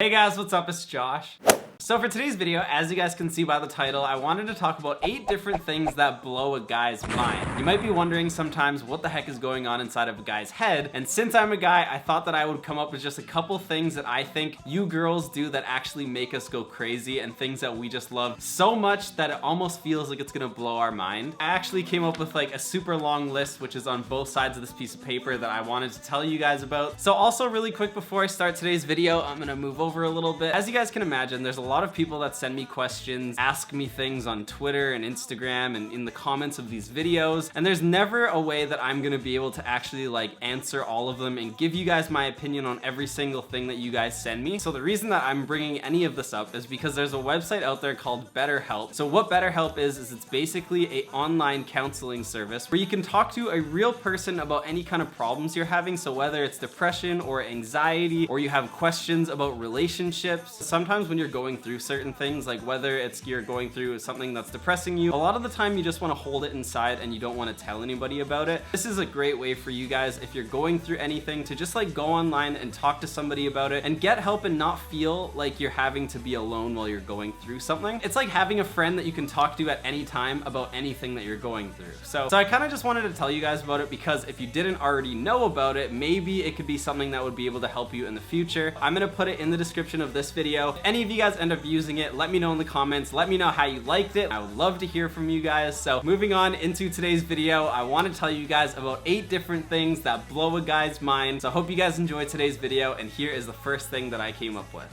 Hey guys, what's up? It's Josh. So for today's video, as you guys can see by the title, I wanted to talk about 8 different things that blow a guy's mind. You might be wondering sometimes what the heck is going on inside of a guy's head, and since I'm a guy, I thought that I would come up with just a couple things that I think you girls do that actually make us go crazy, and things that we just love so much that it almost feels like it's gonna blow our mind. I actually came up with like a super long list, which is on both sides of this piece of paper, that I wanted to tell you guys about. So also really quick before I start today's video, I'm gonna move over a little bit. As you guys can imagine, there's a lot of people that send me questions, ask me things on Twitter and Instagram and in the comments of these videos, and there's never a way that I'm gonna be able to actually like answer all of them and give you guys my opinion on every single thing that you guys send me. So the reason that I'm bringing any of this up is because there's a website out there called BetterHelp. So what BetterHelp is it's basically an online counseling service where you can talk to a real person about any kind of problems you're having. So whether it's depression or anxiety, or you have questions about relationships, sometimes when you're going through certain things, like whether it's you're going through something that's depressing you, a lot of the time you just want to hold it inside and you don't want to tell anybody about it. This is a great way for you guys, if you're going through anything, to just like go online and talk to somebody about it and get help and not feel like you're having to be alone while you're going through something. It's like having a friend that you can talk to at any time about anything that you're going through. So I kind of just wanted to tell you guys about it because if you didn't already know about it, maybe it could be something that would be able to help you in the future. I'm gonna put it in the description of this video. If any of you guys end up using it, let me know in the comments. Let me know how you liked it. I would love to hear from you guys. So moving on into today's video, I want to tell you guys about 8 different things that blow a guy's mind. So I hope you guys enjoyed today's video, and here is the first thing that I came up with.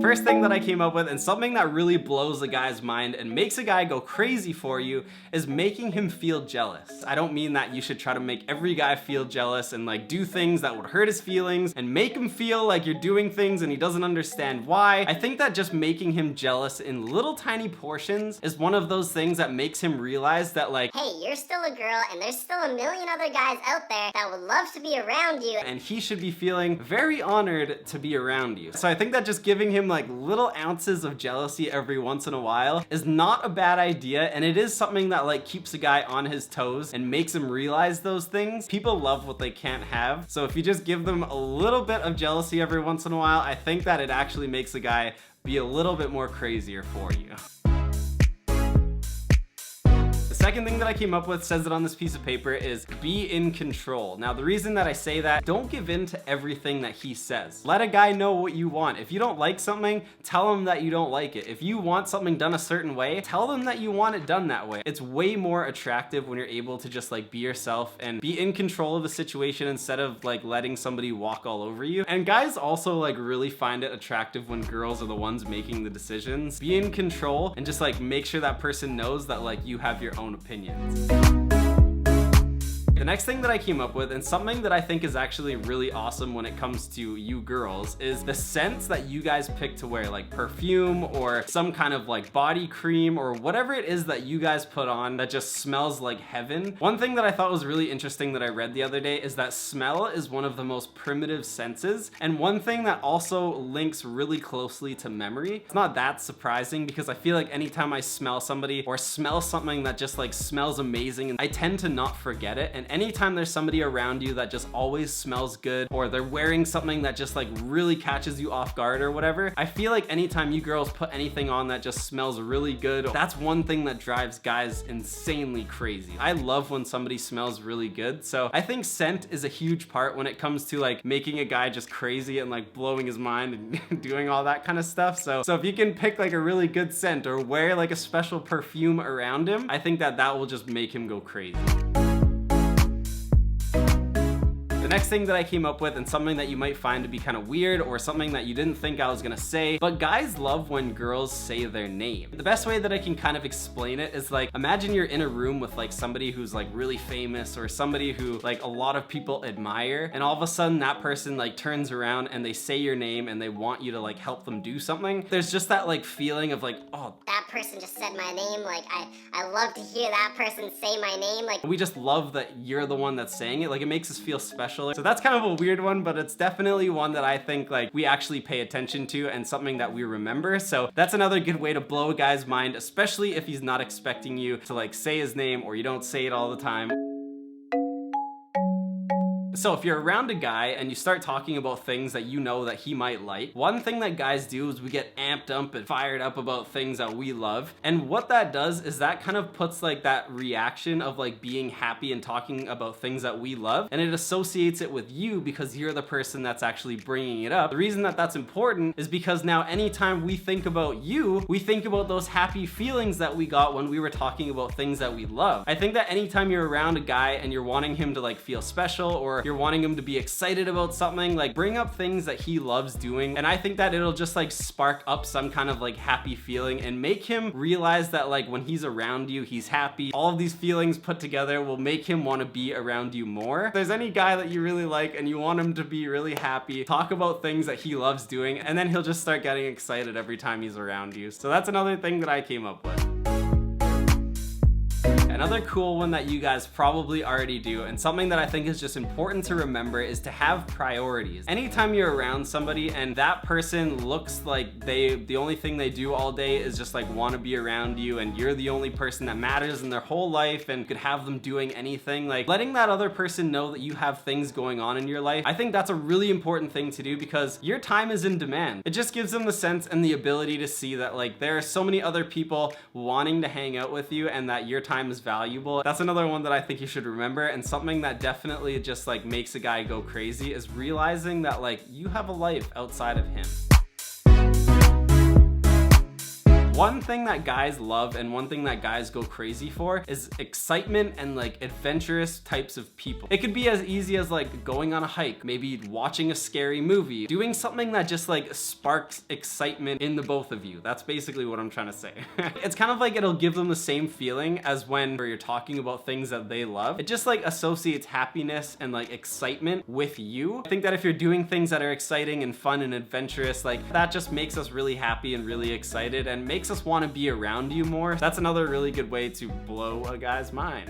First thing that I came up with, and something that really blows a guy's mind and makes a guy go crazy for you, is making him feel jealous. I don't mean that you should try to make every guy feel jealous and like do things that would hurt his feelings and make him feel like you're doing things and he doesn't understand why. I think that just making him jealous in little tiny portions is one of those things that makes him realize that like, hey, you're still a girl and there's still a million other guys out there that would love to be around you. And he should be feeling very honored to be around you. So I think that just giving him like little ounces of jealousy every once in a while is not a bad idea, and it is something that like keeps a guy on his toes and makes him realize those things. People love what they can't have, so if you just give them a little bit of jealousy every once in a while, I think that it actually makes a guy be a little bit more crazier for you. The second thing that I came up with, says it on this piece of paper, is be in control. Now the reason that I say that, don't give in to everything that he says. Let a guy know what you want. If you don't like something, tell him that you don't like it. If you want something done a certain way, tell them that you want it done that way. It's way more attractive when you're able to just like be yourself and be in control of the situation instead of like letting somebody walk all over you. And guys also like really find it attractive when girls are the ones making the decisions. Be in control and just like make sure that person knows that like you have your own opinions. The next thing that I came up with, and something that I think is actually really awesome when it comes to you girls, is the scents that you guys pick to wear, like perfume or some kind of like body cream or whatever it is that you guys put on that just smells like heaven. One thing that I thought was really interesting that I read the other day is that smell is one of the most primitive senses, and one thing that also links really closely to memory. It's not that surprising because I feel like anytime I smell somebody or smell something that just like smells amazing, I tend to not forget it. And anytime there's somebody around you that just always smells good, or they're wearing something that just like really catches you off guard or whatever, I feel like anytime you girls put anything on that just smells really good, that's one thing that drives guys insanely crazy. I love when somebody smells really good. So I think scent is a huge part when it comes to like making a guy just crazy and like blowing his mind and doing all that kind of stuff. So if you can pick like a really good scent or wear like a special perfume around him, I think that will just make him go crazy. The next thing that I came up with, and something that you might find to be kind of weird or something that you didn't think I was gonna say, but guys love when girls say their name. The best way that I can kind of explain it is like, imagine you're in a room with like somebody who's like really famous or somebody who like a lot of people admire, and all of a sudden that person like turns around and they say your name and they want you to like help them do something. There's just that like feeling of like, oh, that person just said my name, like I love to hear that person say my name. Like, we just love that you're the one that's saying it. Like, it makes us feel special. So that's kind of a weird one, but it's definitely one that I think like we actually pay attention to and something that we remember. So that's another good way to blow a guy's mind, especially if he's not expecting you to like say his name or you don't say it all the time. So if you're around a guy and you start talking about things that you know that he might like, one thing that guys do is we get amped up and fired up about things that we love. And what that does is that kind of puts like that reaction of like being happy and talking about things that we love, and it associates it with you because you're the person that's actually bringing it up. The reason that that's important is because now anytime we think about you, we think about those happy feelings that we got when we were talking about things that we love. I think that anytime you're around a guy and you're wanting him to like feel special, or you're wanting him to be excited about something, like bring up things that he loves doing, and I think that it'll just like spark up some kind of like happy feeling and make him realize that like when he's around you, he's happy. All of these feelings put together will make him want to be around you more. If there's any guy that you really like and you want him to be really happy, talk about things that he loves doing, and then he'll just start getting excited every time he's around you. So that's another thing that I came up with. Another cool one that you guys probably already do, and something that I think is just important to remember, is to have priorities. Anytime you're around somebody and that person looks like the only thing they do all day is just like want to be around you, and you're the only person that matters in their whole life and could have them doing anything, like letting that other person know that you have things going on in your life, I think that's a really important thing to do because your time is in demand. It just gives them the sense and the ability to see that like there are so many other people wanting to hang out with you and that your time is valuable. That's another one that I think you should remember, and something that definitely just like makes a guy go crazy is realizing that like you have a life outside of him. One thing that guys love and one thing that guys go crazy for is excitement and like adventurous types of people. It could be as easy as like going on a hike, maybe watching a scary movie, doing something that just like sparks excitement in the both of you. That's basically what I'm trying to say. It's kind of like it'll give them the same feeling as when you're talking about things that they love. It just like associates happiness and like excitement with you. I think that if you're doing things that are exciting and fun and adventurous, like that just makes us really happy and really excited and makes us want to be around you more. That's another really good way to blow a guy's mind.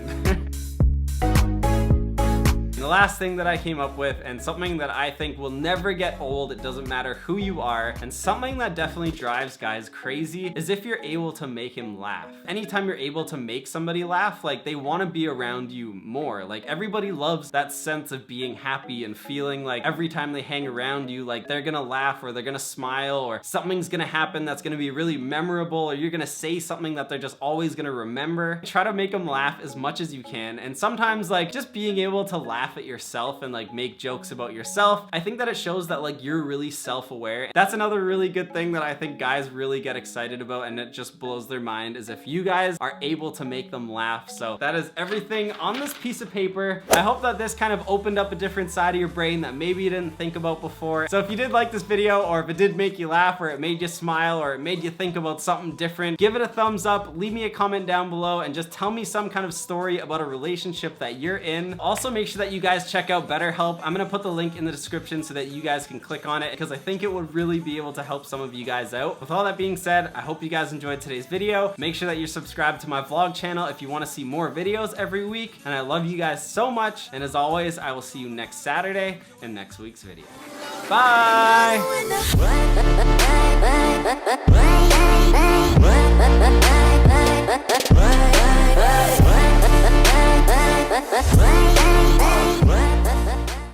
The last thing that I came up with, and something that I think will never get old, it doesn't matter who you are, and something that definitely drives guys crazy, is if you're able to make him laugh. Anytime you're able to make somebody laugh, like they want to be around you more. Like everybody loves that sense of being happy and feeling like every time they hang around you, like they're gonna laugh or they're gonna smile or something's gonna happen that's gonna be really memorable, or you're gonna say something that they're just always gonna remember. Try to make them laugh as much as you can, and sometimes like just being able to laugh at yourself and like make jokes about yourself, I think that it shows that like you're really self-aware. That's another really good thing that I think guys really get excited about, and it just blows their mind, is if you guys are able to make them laugh. So that is everything on this piece of paper. I hope that this kind of opened up a different side of your brain that maybe you didn't think about before. So if you did like this video, or if it did make you laugh, or it made you smile, or it made you think about something different, give it a thumbs up, leave me a comment down below, and just tell me some kind of story about a relationship that you're in. Also make sure that you guys check out BetterHelp. I'm gonna put the link in the description so that you guys can click on it, because I think it would really be able to help some of you guys out. With all that being said, I hope you guys enjoyed today's video. Make sure that you're subscribed to my vlog channel if you want to see more videos every week, and I love you guys so much, and as always, I will see you next Saturday in next week's video. Bye!